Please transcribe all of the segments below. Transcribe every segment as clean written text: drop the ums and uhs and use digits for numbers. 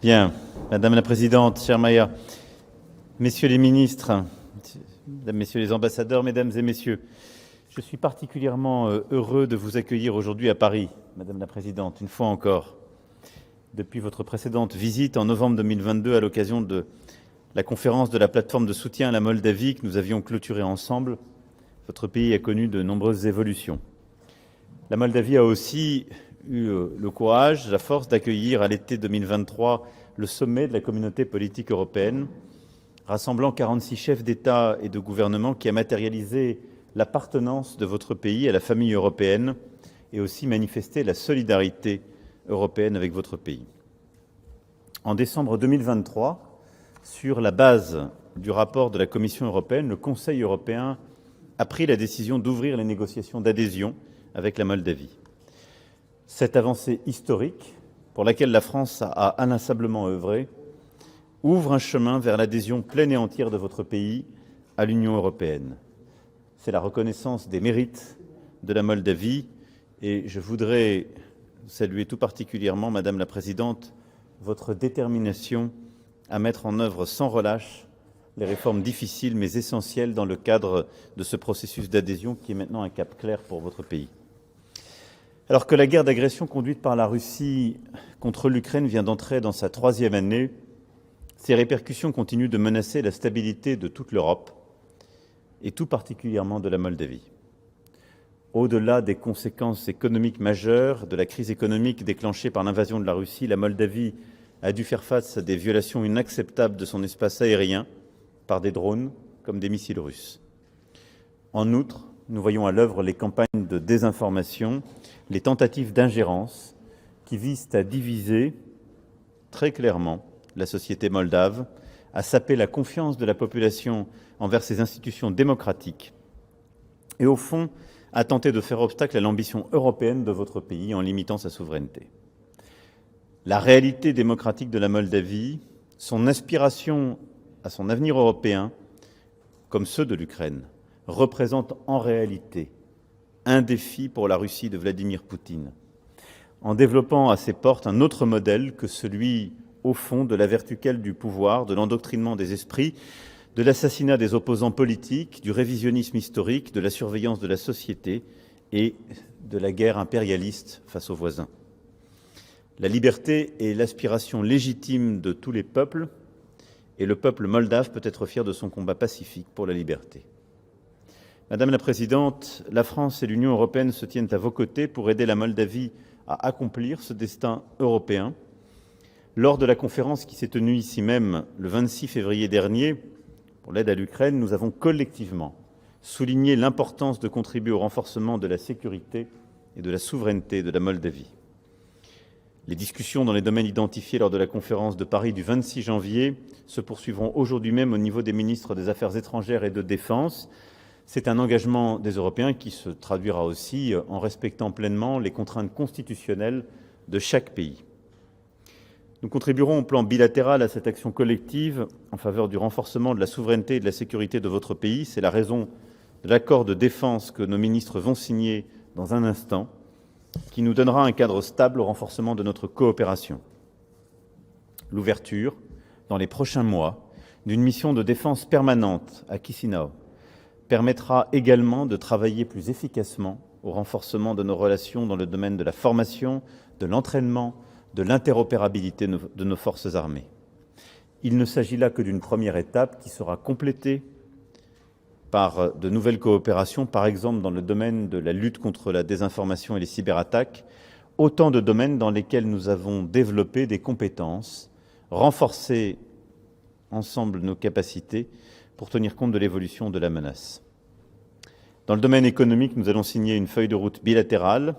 Bien, Madame la Présidente, chère Maia, Messieurs les ministres, Mesdames, Messieurs les ambassadeurs, Mesdames et Messieurs, je suis particulièrement heureux de vous accueillir aujourd'hui à Paris, Madame la Présidente, une fois encore. Depuis votre précédente visite en novembre 2022 à l'occasion de la conférence de la plateforme de soutien à la Moldavie que nous avions clôturée ensemble, votre pays a connu de nombreuses évolutions. La Moldavie a aussi eu le courage, la force d'accueillir à l'été 2023 le sommet de la communauté politique européenne, rassemblant 46 chefs d'État et de gouvernement qui a matérialisé l'appartenance de votre pays à la famille européenne et aussi manifesté la solidarité européenne avec votre pays. En décembre 2023, sur la base du rapport de la Commission européenne, le Conseil européen a pris la décision d'ouvrir les négociations d'adhésion avec la Moldavie. Cette avancée historique, pour laquelle la France a inlassablement œuvré, ouvre un chemin vers l'adhésion pleine et entière de votre pays à l'Union européenne. C'est la reconnaissance des mérites de la Moldavie et je voudrais saluer tout particulièrement, Madame la Présidente, votre détermination à mettre en œuvre sans relâche les réformes difficiles mais essentielles dans le cadre de ce processus d'adhésion qui est maintenant un cap clair pour votre pays. Alors que la guerre d'agression conduite par la Russie contre l'Ukraine vient d'entrer dans sa 3e année, ses répercussions continuent de menacer la stabilité de toute l'Europe et tout particulièrement de la Moldavie. Au-delà des conséquences économiques majeures de la crise économique déclenchée par l'invasion de la Russie, la Moldavie a dû faire face à des violations inacceptables de son espace aérien par des drones comme des missiles russes. En outre, nous voyons à l'œuvre les campagnes de désinformation, les tentatives d'ingérence qui visent à diviser très clairement la société moldave, à saper la confiance de la population envers ses institutions démocratiques et au fond à tenter de faire obstacle à l'ambition européenne de votre pays en limitant sa souveraineté. La réalité démocratique de la Moldavie, son aspiration à son avenir européen, comme ceux de l'Ukraine, représente en réalité un défi pour la Russie de Vladimir Poutine, en développant à ses portes un autre modèle que celui, au fond, de la verticale du pouvoir, de l'endoctrinement des esprits, de l'assassinat des opposants politiques, du révisionnisme historique, de la surveillance de la société et de la guerre impérialiste face aux voisins. La liberté est l'aspiration légitime de tous les peuples et le peuple moldave peut être fier de son combat pacifique pour la liberté. Madame la Présidente, la France et l'Union européenne se tiennent à vos côtés pour aider la Moldavie à accomplir ce destin européen. Lors de la conférence qui s'est tenue ici même le 26 février dernier, pour l'aide à l'Ukraine, nous avons collectivement souligné l'importance de contribuer au renforcement de la sécurité et de la souveraineté de la Moldavie. Les discussions dans les domaines identifiés lors de la conférence de Paris du 26 janvier se poursuivront aujourd'hui même au niveau des ministres des Affaires étrangères et de Défense. C'est un engagement des Européens qui se traduira aussi en respectant pleinement les contraintes constitutionnelles de chaque pays. Nous contribuerons au plan bilatéral à cette action collective en faveur du renforcement de la souveraineté et de la sécurité de votre pays. C'est la raison de l'accord de défense que nos ministres vont signer dans un instant, qui nous donnera un cadre stable au renforcement de notre coopération. L'ouverture, dans les prochains mois, d'une mission de défense permanente à Chisinau permettra également de travailler plus efficacement au renforcement de nos relations dans le domaine de la formation, de l'entraînement, de l'interopérabilité de nos forces armées. Il ne s'agit là que d'une première étape qui sera complétée par de nouvelles coopérations, par exemple dans le domaine de la lutte contre la désinformation et les cyberattaques, autant de domaines dans lesquels nous avons développé des compétences, renforcé ensemble nos capacités pour tenir compte de l'évolution de la menace. Dans le domaine économique, nous allons signer une feuille de route bilatérale,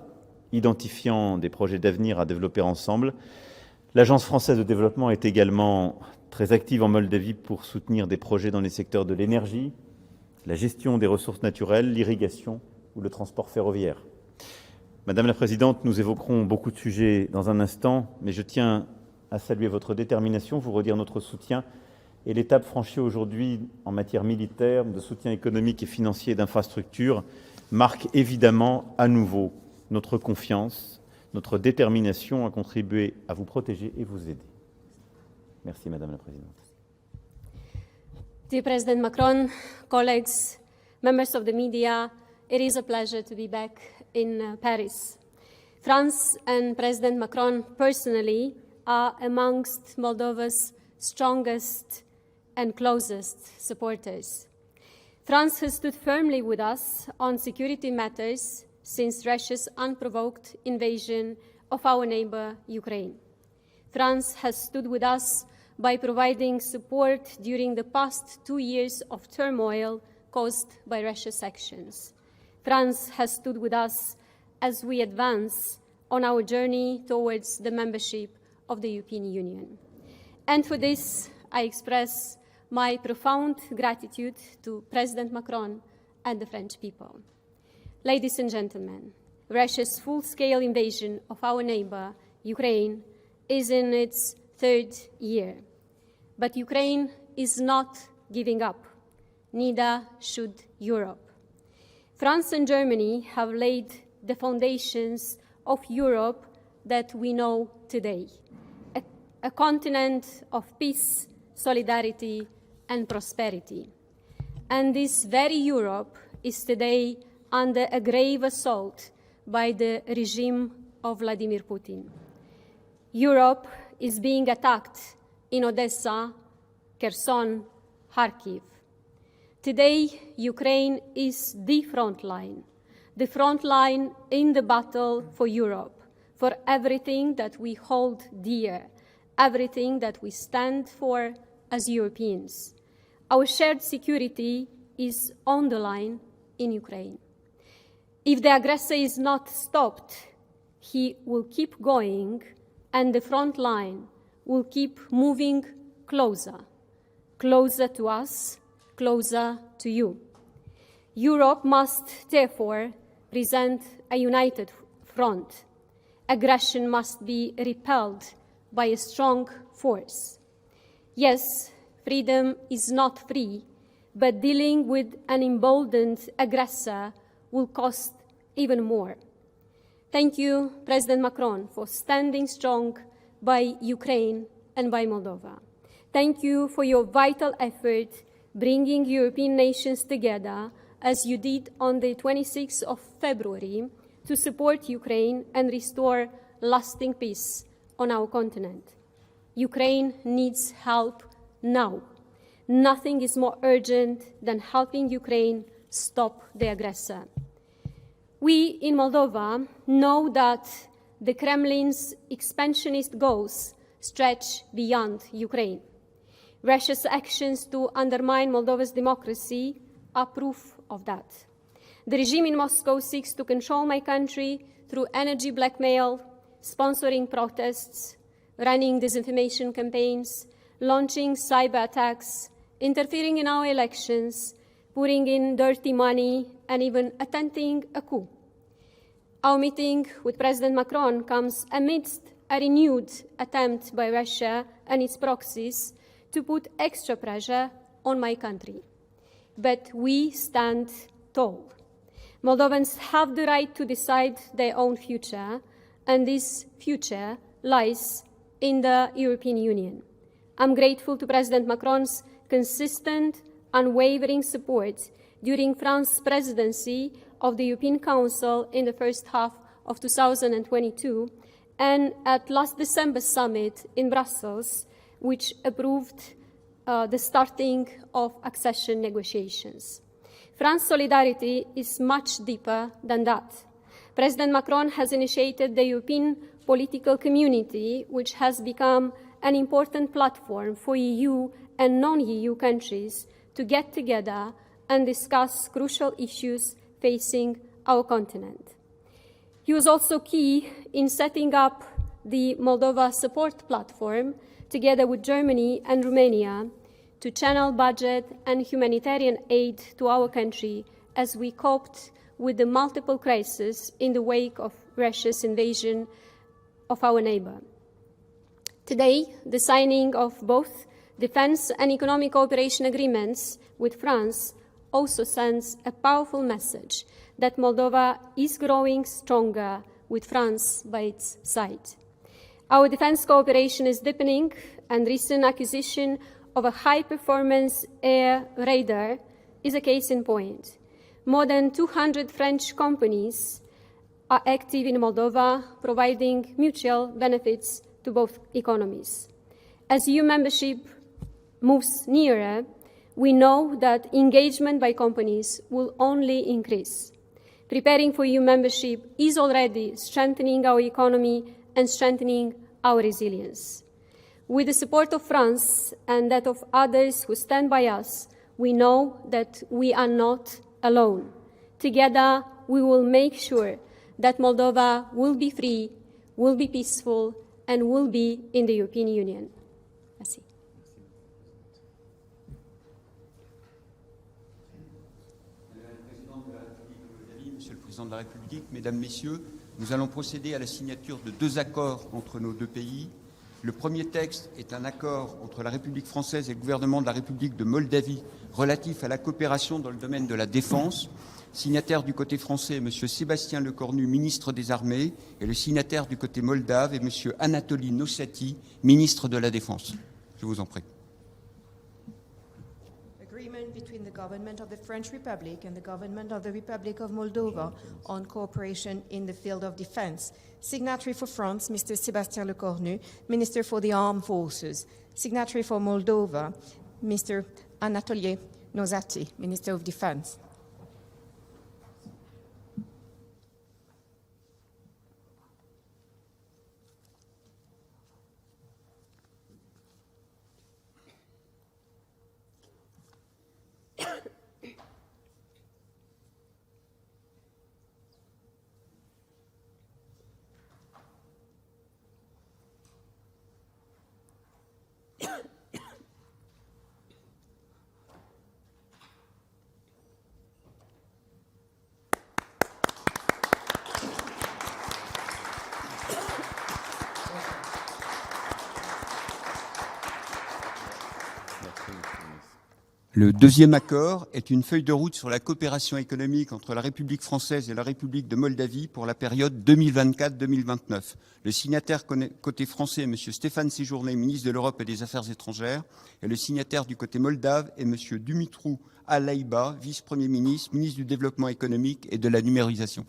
identifiant des projets d'avenir à développer ensemble. L'Agence française de développement est également très active en Moldavie pour soutenir des projets dans les secteurs de l'énergie, la gestion des ressources naturelles, l'irrigation ou le transport ferroviaire. Madame la Présidente, nous évoquerons beaucoup de sujets dans un instant, mais je tiens à saluer votre détermination, vous redire notre soutien et l'étape franchie aujourd'hui en matière militaire, de soutien économique et financier et d'infrastructures marque évidemment à nouveau notre confiance, notre détermination à contribuer à vous protéger et vous aider. Merci, Madame la Présidente. Dear President Macron, colleagues, members of the media, it is a pleasure to be back in Paris. France and President Macron personally are amongst Moldova's strongest and closest supporters. France has stood firmly with us on security matters since Russia's unprovoked invasion of our neighbor, Ukraine. France has stood with us by providing support during the past 2 years of turmoil caused by Russia's actions. France has stood with us as we advance on our journey towards the membership of the European Union. And for this, I express my profound gratitude to President Macron and the French people. Ladies and gentlemen, Russia's full-scale invasion of our neighbor, Ukraine, is in its 3rd year. But Ukraine is not giving up. Neither should Europe. France and Germany have laid the foundations of Europe that we know today, a continent of peace, solidarity, and prosperity. And this very Europe is today under a grave assault by the regime of Vladimir Putin. Europe is being attacked in Odessa, Kherson, Kharkiv. Today, Ukraine is the front line in the battle for Europe, for everything that we hold dear, everything that we stand for as Europeans. Our shared security is on the line in Ukraine. If the aggressor is not stopped, he will keep going, and the front line will keep moving closer, closer to us, closer to you. Europe must, therefore, present a united front. Aggression must be repelled by a strong force. Yes, freedom is not free, but dealing with an emboldened aggressor will cost even more. Thank you, President Macron, for standing strong by Ukraine and by Moldova. Thank you for your vital effort bringing European nations together, as you did on the 26th of February, to support Ukraine and restore lasting peace on our continent. Ukraine needs help now. Nothing is more urgent than helping Ukraine stop the aggressor. We in Moldova know that the Kremlin's expansionist goals stretch beyond Ukraine. Russia's actions to undermine Moldova's democracy are proof of that. The regime in Moscow seeks to control my country through energy blackmail, sponsoring protests, running disinformation campaigns, launching cyber attacks, interfering in our elections, pouring in dirty money, and even attempting a coup. Our meeting with President Macron comes amidst a renewed attempt by Russia and its proxies to put extra pressure on my country. But we stand tall. Moldovans have the right to decide their own future, and this future lies in the European Union. I'm grateful to President Macron's consistent, unwavering support during France's presidency of the European Council in the first half of 2022 and at last December's summit in Brussels, which approved the starting of accession negotiations. France's solidarity is much deeper than that. President Macron has initiated the European political community, which has become an important platform for EU and non-EU countries to get together and discuss crucial issues facing our continent. He was also key in setting up the Moldova Support Platform, together with Germany and Romania, to channel budget and humanitarian aid to our country as we coped with the multiple crises in the wake of Russia's invasion of our neighbor. Today, the signing of both defense and economic cooperation agreements with France also sends a powerful message that Moldova is growing stronger with France by its side. Our defense cooperation is deepening, and recent acquisition of a high-performance air radar is a case in point. More than 200 French companies are active in Moldova, providing mutual benefits to both economies. As EU membership moves nearer, we know that engagement by companies will only increase. Preparing for EU membership is already strengthening our economy and strengthening our resilience. With the support of France and that of others who stand by us, we know that we are not alone. Together, we will make sure that Moldova will be free, will be peaceful, and will be in the European Union. Merci. Monsieur le Président de la République, Mesdames, Messieurs, nous allons procéder à la signature de 2 accords entre nos 2 pays. Le premier texte est un accord entre la République française et le gouvernement de la République de Moldavie relatif à la coopération dans le domaine de la défense. Signataire du côté français est M. Sébastien Lecornu, ministre des Armées, et le signataire du côté moldave est M. Anatoly Nosati, ministre de la Défense. Je vous en prie. Agreement between the government of the French Republic and the government of the Republic of Moldova on cooperation in the field of defense. Signatory for France, Mr. Sébastien Lecornu, Minister for the Armed Forces. Signatory for Moldova, Mr. Anatoly Nosati, Minister of Defense. Le deuxième accord est une feuille de route sur la coopération économique entre la République française et la République de Moldavie pour la période 2024-2029. Le signataire côté français est M. Stéphane Séjourné, ministre de l'Europe et des Affaires étrangères, et le signataire du côté moldave est M. Dumitru Alaiba, vice-premier ministre, ministre du Développement économique et de la numérisation.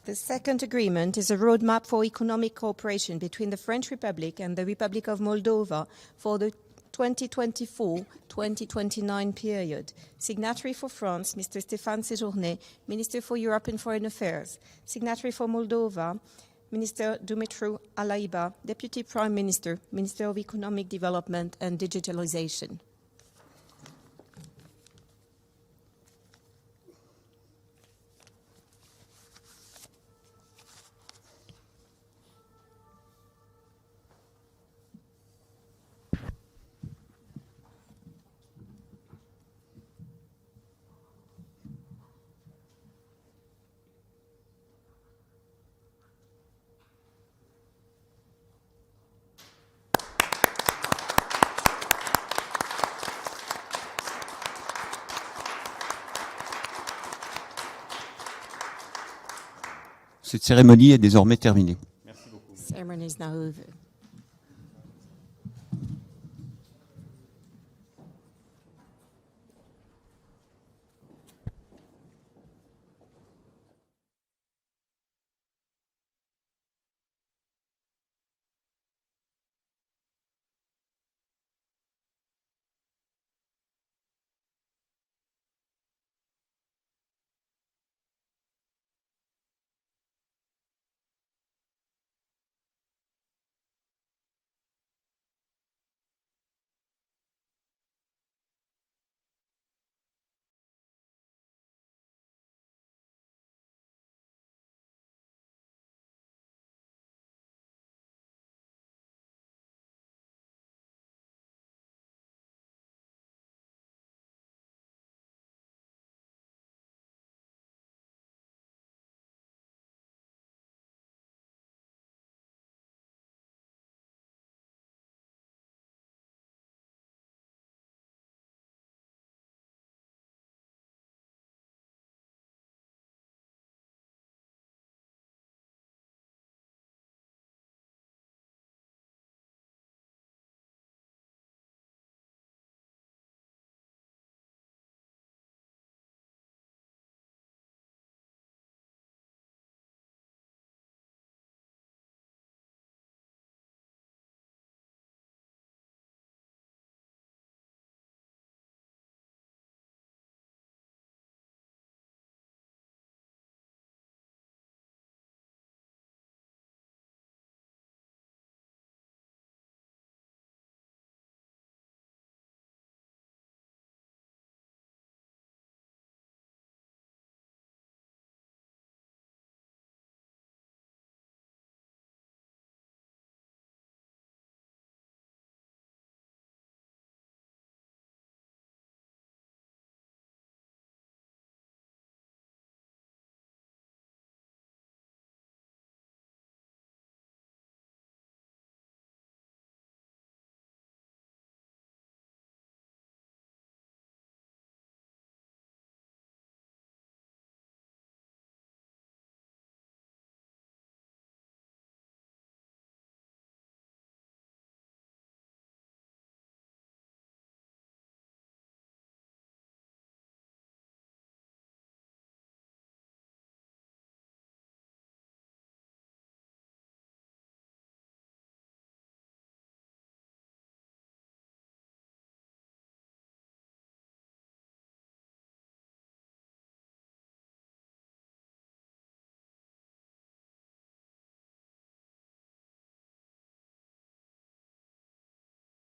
The second agreement is a roadmap for economic cooperation between the French Republic and the Republic of Moldova for the 2024-2029 period. Signatory for France, Mr. Stéphane Séjourné, Minister for Europe and Foreign Affairs. Signatory for Moldova, Minister Dumitru Alaiba, Deputy Prime Minister, Minister of Economic Development and Digitalization. Cette cérémonie est désormais terminée. Merci beaucoup. Ceremony is now over.